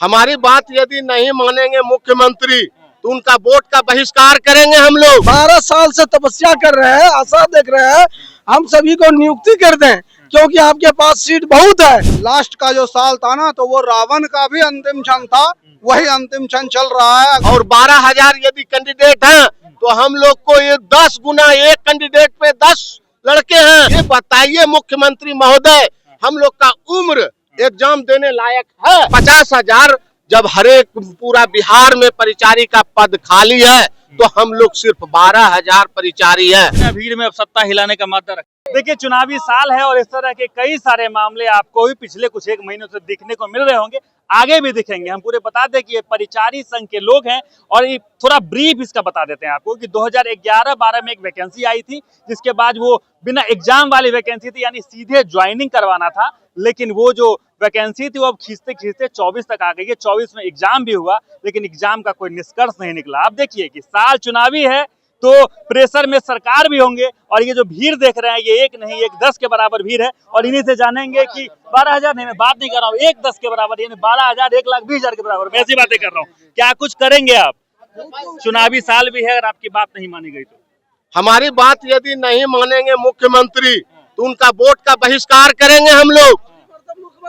हमारी बात यदि नहीं मानेंगे मुख्यमंत्री तो उनका वोट का बहिष्कार करेंगे हम लोग। 12 साल से तपस्या कर रहे हैं, आशा देख रहे हैं हम सभी को नियुक्ति कर दें, क्योंकि आपके पास सीट बहुत है। लास्ट का जो साल था ना, तो वो रावण का भी अंतिम क्षण था, वही अंतिम क्षण चल रहा है। और 12,000 यदि कैंडिडेट हैं तो हम लोग को ये 10 गुना, एक कैंडिडेट पे 10 लड़के हैं। ये बताइए मुख्यमंत्री महोदय, हम लोग का उम्र एग्जाम देने लायक है? 50,000 जब हरेक पूरा बिहार में परिचारी का पद खाली है तो हम लोग सिर्फ 12,000 परिचारी है। भीड़ में अब सत्ता हिलाने का मादा रखते। देखिए, चुनावी साल है और इस तरह के कई सारे मामले आपको भी पिछले कुछ एक महीनों से दिखने को मिल रहे होंगे, आगे भी दिखेंगे। हम पूरे बता दें कि ये परिचारी संघ के लोग हैं और ये थोड़ा ब्रीफ इसका बता देते हैं आपको कि 2011-12 में एक वैकेंसी आई थी, जिसके बाद वो बिना एग्जाम वाली वैकेंसी थी, यानी सीधे ज्वाइनिंग करवाना था। लेकिन वो जो वैकेंसी थी वो अब खींचते खींचते 24 तक आ गई है। 24 में एग्जाम भी हुआ, लेकिन एग्जाम का कोई निष्कर्ष नहीं निकला। आप देखिए कि साल चुनावी है तो प्रेशर में सरकार भी होंगे, और ये जो भीड़ देख रहे हैं ये एक नहीं, एक 10 के बराबर भीड़ है। और इन्हीं से जानेंगे कि 12,000 नहीं, मैं बात नहीं कर रहा हूँ, एक 10 के बराबर, यानी 12,000 1,20,000 के बराबर, मैं ऐसी बातें कर रहा हूँ। क्या कुछ करेंगे आप? चुनावी साल भी है, अगर आपकी बात नहीं मानी गई तो हमारी बात यदि नहीं मानेंगे मुख्यमंत्री तो उनका वोट का बहिष्कार करेंगे हम लोग।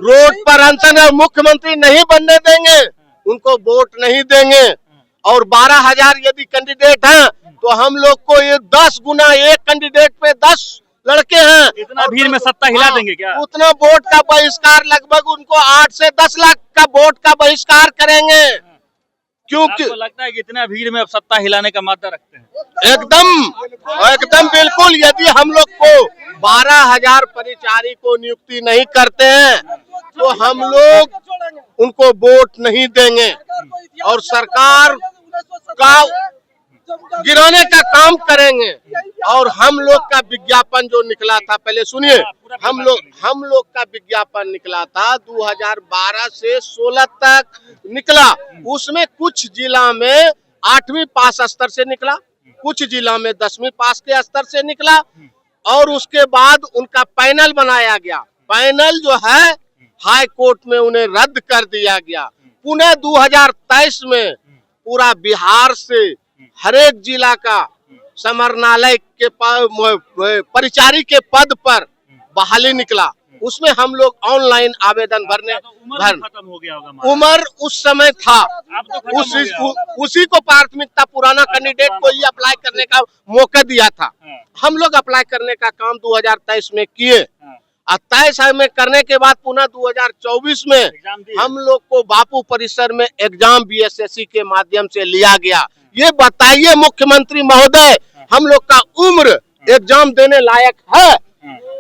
रोड पर अनशन मुख्यमंत्री नहीं बनने देंगे, उनको वोट नहीं देंगे। और 12,000 यदि कैंडिडेट हैं तो हम लोग को ये 10 गुना, एक कैंडिडेट पे 10 लड़के हैं। इतना भीड़ में सत्ता हिला देंगे क्या? उतना वोट का बहिष्कार, लगभग उनको 8 से 10 लाख का वोट का बहिष्कार करेंगे। क्योंकि आपको लगता है कि इतना भीड़ में अब सत्ता हिलाने का मादा रखते हैं? एकदम बिल्कुल। यदि हम लोग को 12,000 परिचारी को नियुक्ति नहीं करते हैं तो हम लोग उनको वोट नहीं देंगे और सरकार का गिराने का काम करेंगे। और हम लोग का विज्ञापन जो निकला था, पहले सुनिए, हम लोग का विज्ञापन निकला था 2012 से 16 तक निकला। उसमें कुछ जिला में 8वीं पास स्तर से निकला, कुछ जिला में 10वीं पास के स्तर से निकला। और उसके बाद उनका पैनल बनाया गया। पैनल जो है हाई कोर्ट में उन्हें रद्द कर दिया गया। पुनः 2023 में पूरा बिहार से हरेक जिला का समरणालय के परिचारी के पद पर बहाली निकला। उसमें हम लोग ऑनलाइन आवेदन खत्म हो गया होगा। उम्र उस समय था, तो उसी को प्राथमिकता, पुराना कैंडिडेट को ही अप्लाई करने का मौका दिया था। हम लोग अप्लाई करने का काम 2023 में किए। 23 में करने के बाद पुनः 2024 में हम लोग को बापू परिसर में एग्जाम BSSC के माध्यम से लिया गया। ये बताइए मुख्यमंत्री महोदय, हम लोग का उम्र एग्जाम देने लायक है?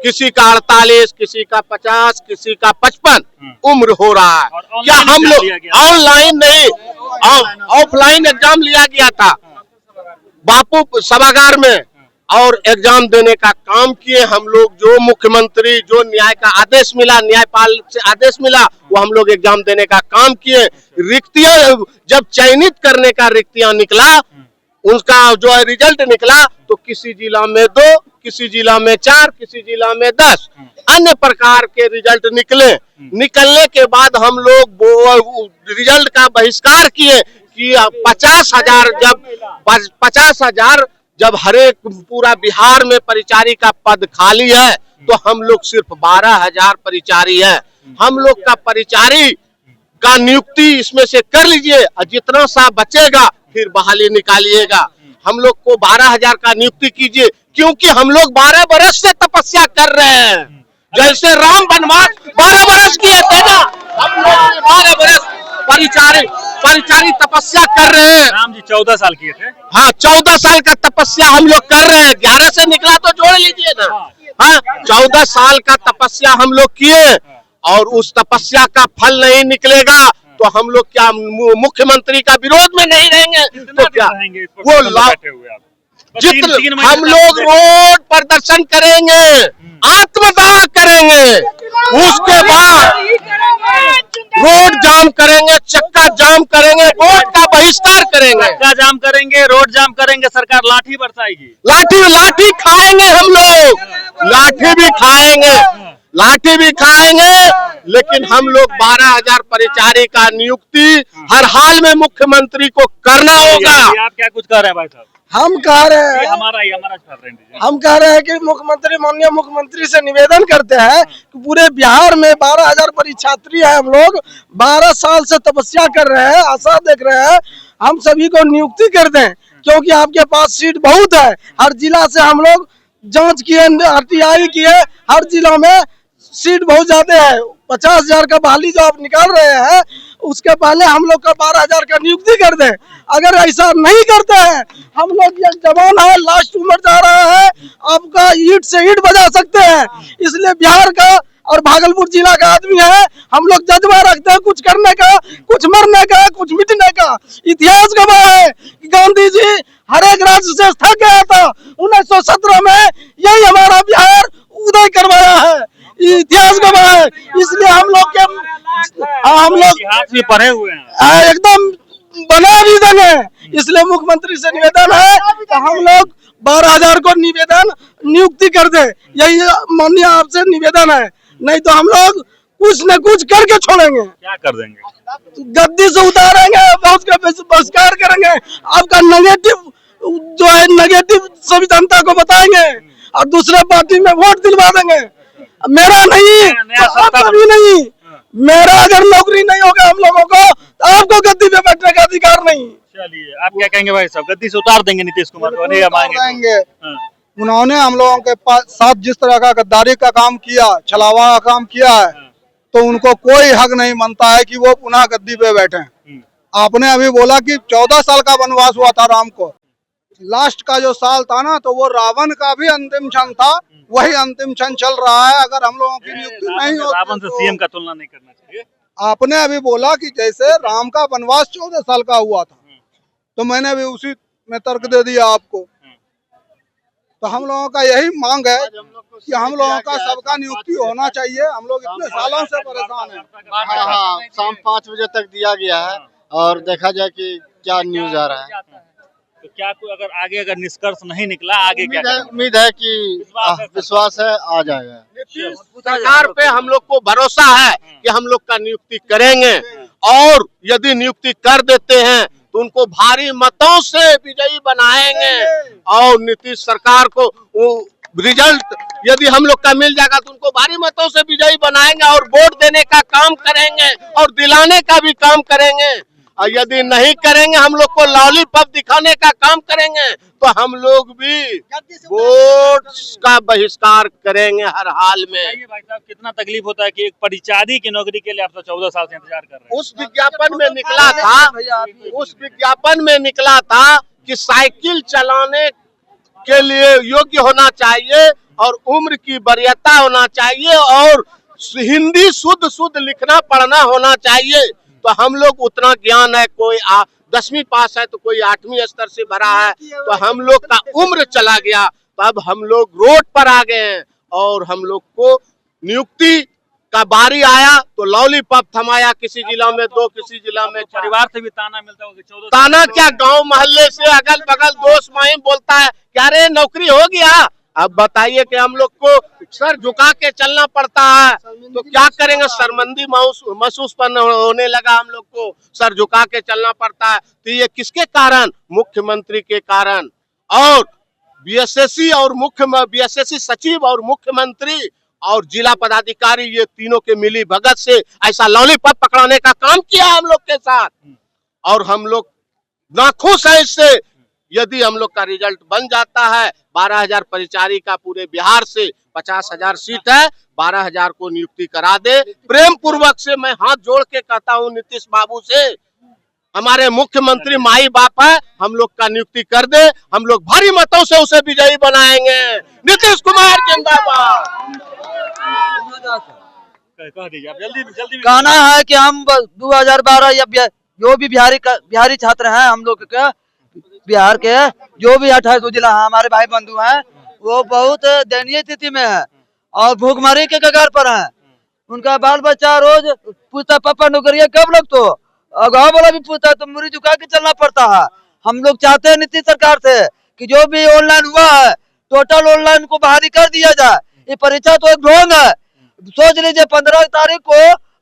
किसी का 48, किसी का 50, किसी का 55 उम्र हो रहा है। क्या हम लोग ऑनलाइन नहीं, ऑफलाइन एग्जाम लिया गया था बापू सभागार में और एग्जाम देने का काम किए हम लोग। जो मुख्यमंत्री, जो न्याय का आदेश मिला, न्यायपाल से आदेश मिला, वो हम लोग एग्जाम देने का काम किए। रिक्तियां जब चयनित करने का रिक्तियां निकला, उसका जो है रिजल्ट निकला, तो किसी जिला में 2, किसी जिला में 4, किसी जिला में 10 अन्य प्रकार के रिजल्ट निकले। निकलने के बाद हम लोग रिजल्ट का बहिष्कार किए कि 50,000 जब हरेक पूरा बिहार में परिचारी का पद खाली है तो हम लोग सिर्फ 12,000 परिचारी है। हम लोग का परिचारी का नियुक्ति इसमें से कर लीजिए और जितना सा बचेगा फिर बहाली निकालिएगा। हम लोग को 12,000 का नियुक्ति कीजिए, क्योंकि हम लोग 12 बरस से तपस्या कर रहे हैं। जैसे राम वनवास 12 बरस किए थे ना, हम लोग 12 बरस परिचारी तपस्या कर रहे हैं। राम जी 14 साल किए थे। हाँ, 14 साल का तपस्या हम लोग कर रहे हैं। 11 से निकला तो जोड़ लीजिए ना। हाँ, 14 साल का तपस्या हम लोग किए और उस तपस्या का फल नहीं निकलेगा तो हम लोग क्या मुख्यमंत्री का विरोध में नहीं रहेंगे? तो क्या वो जितना हम लोग रोड प्रदर्शन करेंगे, आत्मदाह करेंगे, उसके बाद रोड जाम करेंगे, चक्का जाम करेंगे, वोट का बहिष्कार करेंगे। चक्का जाम करेंगे, रोड जाम करेंगे, सरकार लाठी बरसाएगी। लाठी खाएंगे हम लोग, लाठी भी खाएंगे, लेकिन हम लोग 12,000 परिचारी का नियुक्ति हर हाल में मुख्यमंत्री को करना होगा। आप क्या कुछ कह रहे हैं भाई साहब? हम कह रहे हैं हमारा हम कह रहे हैं कि माननीय मुख्यमंत्री से निवेदन करते हैं कि पूरे बिहार में 12,000 परीक्षार्थी है। हम लोग 12 साल से तपस्या कर रहे हैं, आशा देख रहे हैं, हम सभी को नियुक्ति कर दें, क्योंकि आपके पास सीट बहुत है। हर जिला से हम लोग जांच किए, RTI किए, हर जिला में सीट बहुत ज्यादा है। 50,000 का बहाली जो आप निकाल रहे हैं, उसके पहले हम लोग का 12,000 का नियुक्ति कर दें। अगर ऐसा नहीं करते हैं, हम लोग ये जवान है, लास्ट उम्र जा रहा है, आपका ईंट से ईंट बजा सकते हैं। इसलिए बिहार का और भागलपुर जिला का आदमी है, हम लोग जज्बा रखते हैं कुछ करने का, कुछ मरने का, कुछ मिटने का। इतिहास गवाह है कि गांधी जी हर एक राज्य से थक गया था, 1917 में यही हमारा बिहार उदय करवाया है, इतिहास गवाह है। इसलिए हम लोग इतिहास में पढ़े हुए हैं, एकदम बना भी देंगे। इसलिए मुख्यमंत्री से निवेदन है कि हम लोग 12,000 को नियुक्ति कर दे, यही माननीय आपसे निवेदन है। नहीं तो हम लोग कुछ न कुछ करके छोड़ेंगे। क्या कर देंगे? गद्दी से उतारेंगे, बहुत का बहिष्कार करेंगे, आपका नेगेटिव जो है नेगेटिव सभी जनता को बताएंगे और दूसरे पार्टी में वोट दिलवा देंगे। मेरा नहीं तो आपका भी नहीं, मेरा अगर नौकरी नहीं होगा हम लोगों को, तो आपको गद्दी पे बैठने का अधिकार नहीं। चलिए, आप क्या कहेंगे भाई साहब? गद्दी से उतार देंगे नीतीश कुमार को? नहीं मांगेंगे। उन्होंने हम लोगों के साथ जिस तरह का गद्दारी का काम किया, छलावा का काम किया है, तो उनको कोई हक नहीं बनता है कि वो पुनः गद्दी पे बैठे। आपने अभी बोला कि 14 साल का वनवास हुआ था राम को, लास्ट का जो साल था ना, तो वो रावण का भी अंतिम क्षण था, वही अंतिम क्षण चल रहा है। अगर हम लोगों की नियुक्ति नहीं होती, रावण से सीएम का तुलना नहीं करना चाहिए। आपने अभी बोला कि जैसे राम का वनवास 14 साल का हुआ था, तो मैंने भी उसी में तर्क दे दिया आपको। तो हम लोगों का यही मांग है कि हम लोगों का सबका नियुक्ति होना चाहिए। हम लोग इतने सालों से परेशान हैं। हाँ, शाम 5 बजे तक दिया गया है और देखा जाए कि क्या न्यूज आ रहा है। तो क्या अगर आगे निष्कर्ष नहीं निकला, आगे क्या उम्मीद है कि विश्वास है आ जाएगा। सरकार पे हम लोग को भरोसा है कि हम लोग का नियुक्ति करेंगे, और यदि नियुक्ति कर देते हैं तो उनको भारी मतों से विजयी बनाएंगे। और नीतीश सरकार को रिजल्ट यदि हम लोग का मिल जाएगा तो उनको भारी मतों से विजयी बनाएंगे और वोट देने का काम करेंगे और दिलाने का भी काम करेंगे। और यदि नहीं करेंगे, हम लोग को लॉलीपॉप दिखाने का काम करेंगे, तो हम लोग भी वोट का बहिष्कार करेंगे हर हाल में। भाई साहब, कितना तकलीफ होता है कि एक परिचारी की नौकरी के लिए आप 14 साल से इंतजार कर रहे हैं। उस विज्ञापन में निकला था कि साइकिल चलाने के लिए योग्य होना चाहिए और उम्र की वरीयता होना चाहिए और हिंदी शुद्ध लिखना पढ़ना होना चाहिए। तो हम लोग उतना ज्ञान है, कोई 10वीं पास है तो कोई 8वीं स्तर से भरा है, तो हम लोग का उम्र चला गया। तब हम लोग रोड पर आ गए हैं और हम लोग को नियुक्ति का बारी आया तो लॉलीपॉप थमाया, किसी जिला में 2, किसी जिला में 4। परिवार से भी ताना मिलता होगा 14 ताना क्या, गांव मोहल्ले से अगल बगल दोस्त महिम बोलता है क्या रे नौकरी हो गया। अब बताइए कि हम लोग को सर झुका के चलना पड़ता है, तो क्या करेंगे। शर्मिंदगी महसूस होने लगा, हम लोग को सर झुका के चलना पड़ता है। तो ये किसके कारण? मुख्यमंत्री के कारण। और बीएसएससी सचिव और मुख्यमंत्री और जिला पदाधिकारी, ये तीनों के मिली भगत से ऐसा लॉलीपॉप पकड़ाने का काम किया हम लोग के साथ, और हम लोग नाखुश है इससे। यदि हम लोग का रिजल्ट बन जाता है, 12,000 परिचारी का पूरे बिहार से 50,000 सीट है, 12,000 को नियुक्ति करा दे। प्रेम पूर्वक से मैं हाथ जोड़ के कहता हूँ नीतीश बाबू से, हमारे मुख्यमंत्री माई बाप है, हम लोग का नियुक्ति कर दे। हम लोग भारी मतों से उसे विजयी बनाएंगे। नीतीश कुमार जिंदाबाद। कह दीजिए आप, जल्दी कहना है कि हम 2012 या जो भी बिहारी छात्र हैं, हम लोग के बिहार के जो भी 28 जिला है, हमारे भाई बंधु हैं, वो बहुत दयनीय स्थिति में है और भूखमरी के कगार पर हैं। उनका बाल बच्चा रोज पूछता पापा नौकरी कब लग, तो गाँव वाला भी पूछता है तो मुरी झुका के चलना पड़ता है। हम लोग चाहते हैं नीतीश सरकार से कि जो भी ऑनलाइन हुआ है टोटल ऑनलाइन को बहाली कर दिया जाए। ये परीक्षा तो एक ढोंग है, सोच लीजिए 15 तारीख को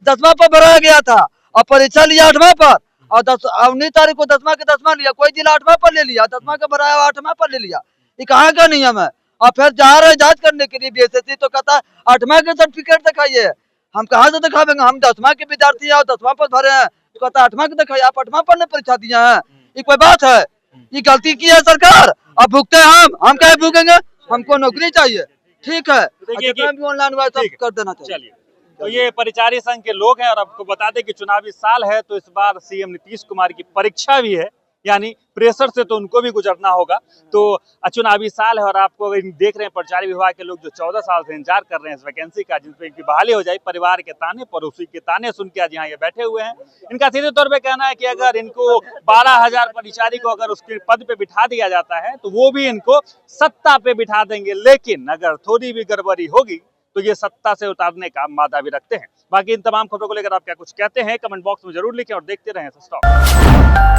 10वां पर भराया गया था और परीक्षा लिया 8वां पर, और 19 तारीख को 10वां के 10वां लिया। कोई जिला 8वां पर ले लिया, 10वां का भराया 8वां पर ले लिया। ये कहाँ का नियम है? और फिर जा रहे हैं जांच करने के लिए बीएसएससी, तो कहता है 8वां के सर्टिफिकेट दिखाइए। हम कहाँ से दिखावेंगे? हम 10वां के विद्यार्थी हैं और 10वां पर भरे हैं, तो कहता है 8वां के दिखाइए। आप 8वां पर ने परीक्षा दिया है, ये कोई बात है? ये गलती की है सरकार, अब भुगते हैं हम क्या भूखेंगे? हमको नौकरी चाहिए, ठीक है। देखिए जितना भी ऑनलाइन हुआ है सब ठीक है। कर देना चाहिए। चलिए, तो ये परिचारी संघ के लोग हैं और आपको बता दें कि चुनावी साल है, तो इस बार सीएम नीतीश कुमार की परीक्षा भी है, यानी प्रेशर से तो उनको भी गुजरना होगा। तो चुनावी साल है और आपको देख रहे हैं परिचारी विभाग के लोग जो 14 साल से इंतजार कर रहे हैं इस वैकेंसी का, जिसपे इनकी बहाली हो जाए। परिवार के ताने पड़ोसी के ताने सुन के आज यहाँ ये बैठे हुए हैं। इनका सीधे तौर पे कहना है कि अगर इनको 12,000 परिचारी को अगर उसके पद पे बिठा दिया जाता है तो वो भी इनको सत्ता पे बिठा देंगे, लेकिन अगर थोड़ी भी गड़बड़ी होगी तो ये सत्ता से उतारने का मादा भी रखते हैं। बाकी इन तमाम खबरों को लेकर आप क्या कुछ कहते हैं कमेंट बॉक्स में जरूर लिखें और देखते रहें स्टॉप।